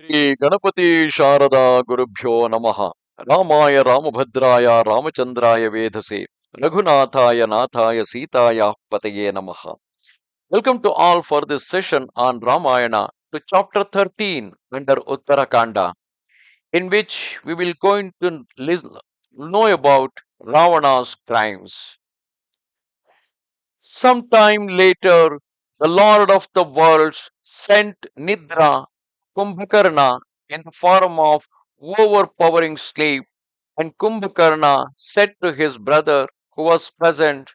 Shri Ganapati Sharada Gurubhyo Namaha Ramaya Ramabhadraya Ramachandraya Vedase Raghunathaya Nathaya Sitaya Pataye Namaha. Welcome to all for this session on Ramayana to chapter 13 under Uttara Kanda, in which we will going to know about Ravana's crimes. Sometime later, the Lord of the worlds sent Nidra, Kumbhakarna, in the form of overpowering sleep, and Kumbhakarna said to his brother who was present,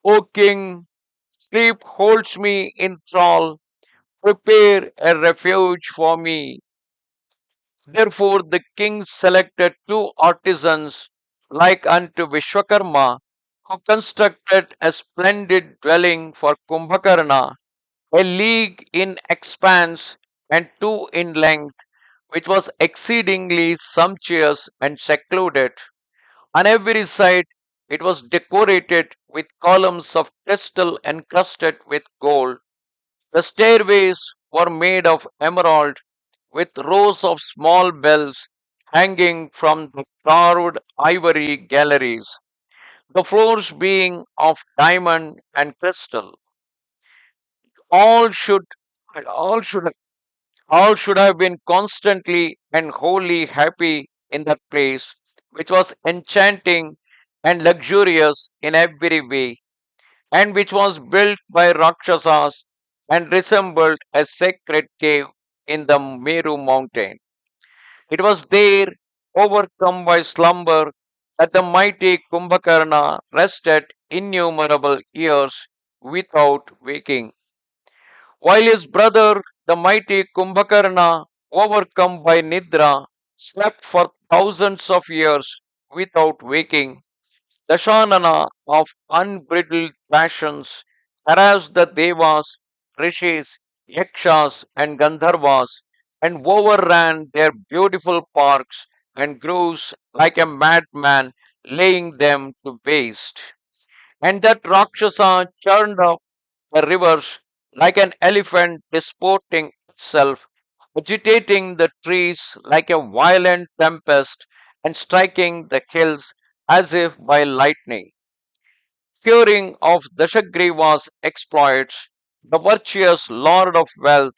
O king, sleep holds me in thrall, prepare a refuge for me. Therefore the king selected two artisans like unto Vishwakarma, who constructed a splendid dwelling for Kumbhakarna, a league in expanse and two in length, which was exceedingly sumptuous and secluded. On every side it was decorated with columns of crystal encrusted with gold. The stairways were made of emerald, with rows of small bells hanging from the carved ivory galleries, the floors being of diamond and crystal. All should all should all should have been constantly and wholly happy in that place, which was enchanting and luxurious in every way, and which was built by Rakshasas and resembled a sacred cave in the Meru mountain. It was there, overcome by slumber, that the mighty Kumbhakarna rested innumerable years without waking, while his brother, the mighty Kumbhakarna, overcome by Nidra, slept for thousands of years without waking. The Shanana of unbridled passions harassed the Devas, Rishis, Yakshas, and Gandharvas and overran their beautiful parks and groves like a madman, laying them to waste. And that Rakshasa churned up the rivers like an elephant disporting itself, agitating the trees like a violent tempest, and striking the hills as if by lightning. Hearing of Dashagriva's exploits, the virtuous lord of wealth,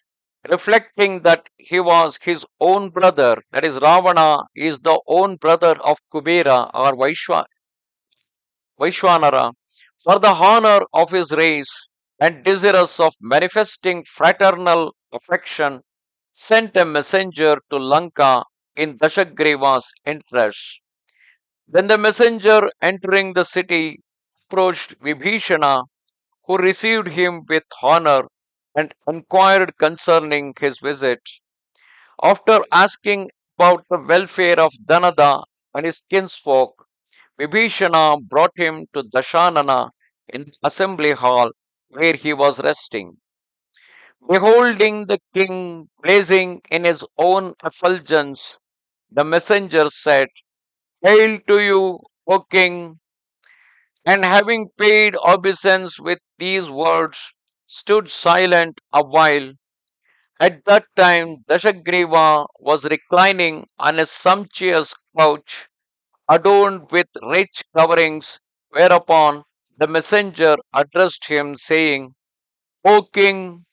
reflecting that he was his own brother, that is, Ravana is the own brother of Kubera or Vaishwanara, for the honor of his race and desirous of manifesting fraternal affection, sent a messenger to Lanka in Dashagriva's interest. Then the messenger, entering the city, approached Vibhishana, who received him with honor and inquired concerning his visit. After asking about the welfare of Dhanada and his kinsfolk, Vibhishana brought him to Dashanana in the assembly hall where he was resting. Beholding the king blazing in his own effulgence, the messenger said, Hail to you, O king! And having paid obeisance with these words, stood silent a while. At that time, Dashagriva was reclining on a sumptuous couch adorned with rich coverings, whereupon the messenger addressed him, saying, O king,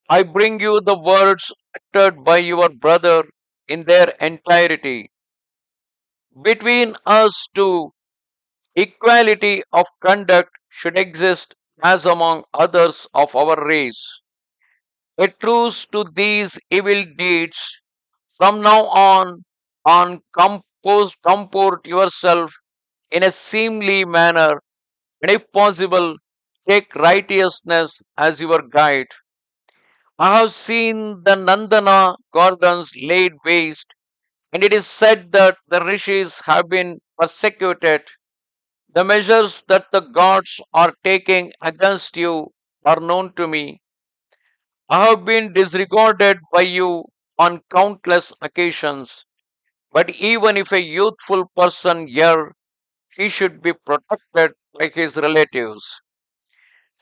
I bring you the words uttered by your brother in their entirety. Between us two, equality of conduct should exist as among others of our race. A truce to these evil deeds. From now comport yourself in a seemly manner, and if possible, take righteousness as your guide. I have seen the Nandana gardens laid waste, and it is said that the rishis have been persecuted. The measures that the gods are taking against you are known to me. I have been disregarded by you on countless occasions, but even if a youthful person err, he should be protected by his relatives.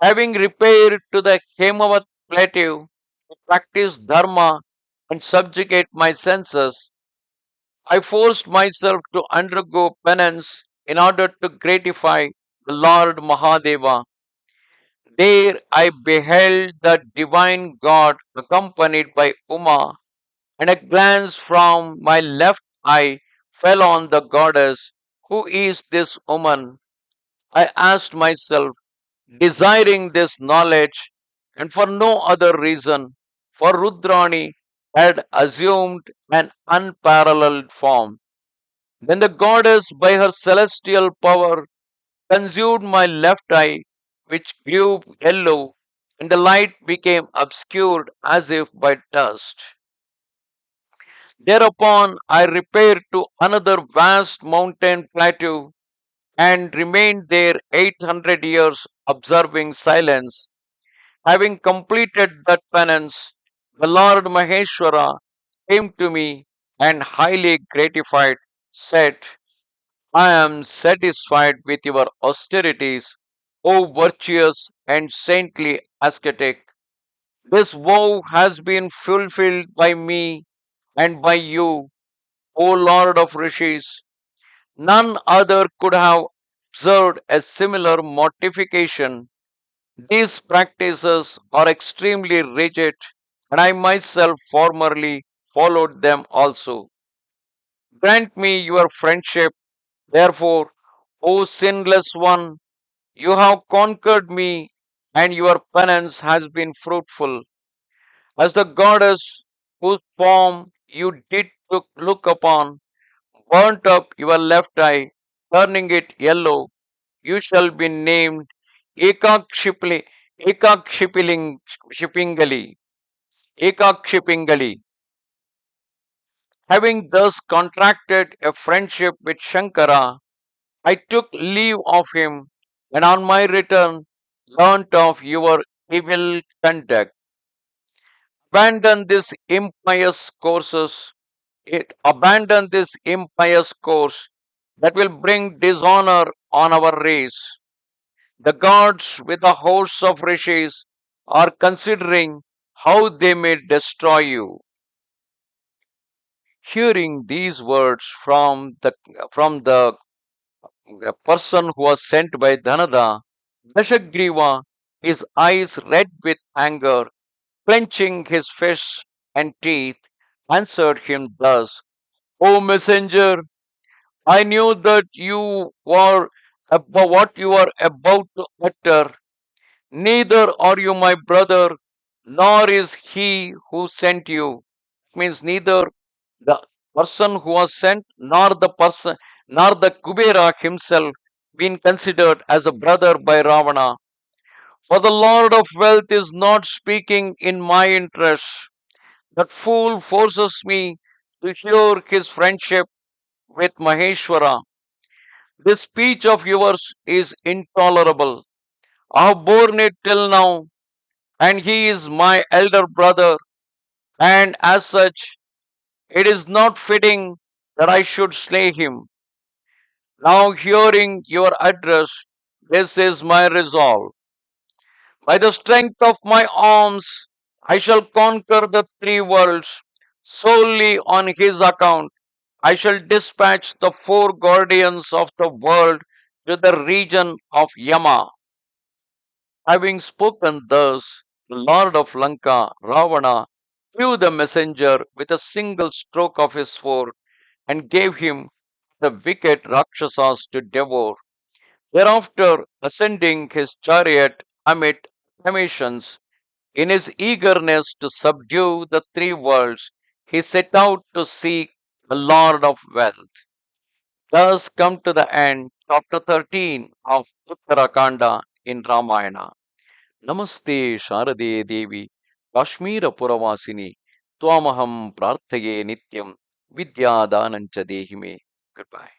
Having repaired to the Hemavat plateau to practice dharma, and subjugate my senses. I forced myself to undergo penance in order to gratify the Lord Mahadeva. There I beheld the divine God accompanied by Uma, and a glance from my left eye fell on the goddess. Who is this woman? I asked myself, desiring this knowledge, and for no other reason, for Rudrani had assumed an unparalleled form. Then the goddess, by her celestial power, consumed my left eye, which grew yellow, and the light became obscured as if by dust. Thereupon I repaired to another vast mountain plateau and remained there 800 years observing silence. Having completed that penance, the Lord Maheshwara came to me and highly gratified said, I am satisfied with your austerities, O virtuous and saintly ascetic. This vow has been fulfilled by me and by you, O Lord of Rishis. None other could have observed a similar mortification. These practices are extremely rigid, and I myself formerly followed them also. Grant me your friendship, therefore, O sinless one. You have conquered me, and your penance has been fruitful. As the goddess whose form you did look upon, burnt up your left eye, turning it yellow, you shall be named Ekakshipli, Ekakshipingali, Ekakshipingali. Having thus contracted a friendship with Shankara, I took leave of him, and on my return learnt of your evil conduct. Abandon this impious courses. Abandon this impious course that will bring dishonor on our race. The gods with the hosts of rishis are considering how they may destroy you. Hearing these words from the person who was sent by Dhanada, Dashagriva, his eyes red with anger, clenching his fists and teeth, answered him thus: O messenger, I knew that you were about what you are about to utter. Neither are you my brother, nor is he who sent you. Means neither the person who was sent nor the Kubera himself been considered as a brother by Ravana. For the Lord of Wealth is not speaking in my interest. That fool forces me to share his friendship with Maheshwara. This speech of yours is intolerable. I have borne it till now, and he is my elder brother, and as such, it is not fitting that I should slay him. Now, hearing your address, this is my resolve. By the strength of my arms, I shall conquer the three worlds. Solely on his account, I shall dispatch the four guardians of the world to the region of Yama. Having spoken thus, the Lord of Lanka, Ravana, slew the messenger with a single stroke of his sword and gave him the wicked Rakshasas to devour. Thereafter, ascending his chariot amid acclamations, in his eagerness to subdue the three worlds, he set out to seek the Lord of Wealth. Thus come to the end, chapter 13 of Uttara Kanda in Ramayana. Namaste Sharade Devi, Kashmira Puravasini, Twamaham Prarthage Nityam, Vidya Danancha Dehime. Goodbye.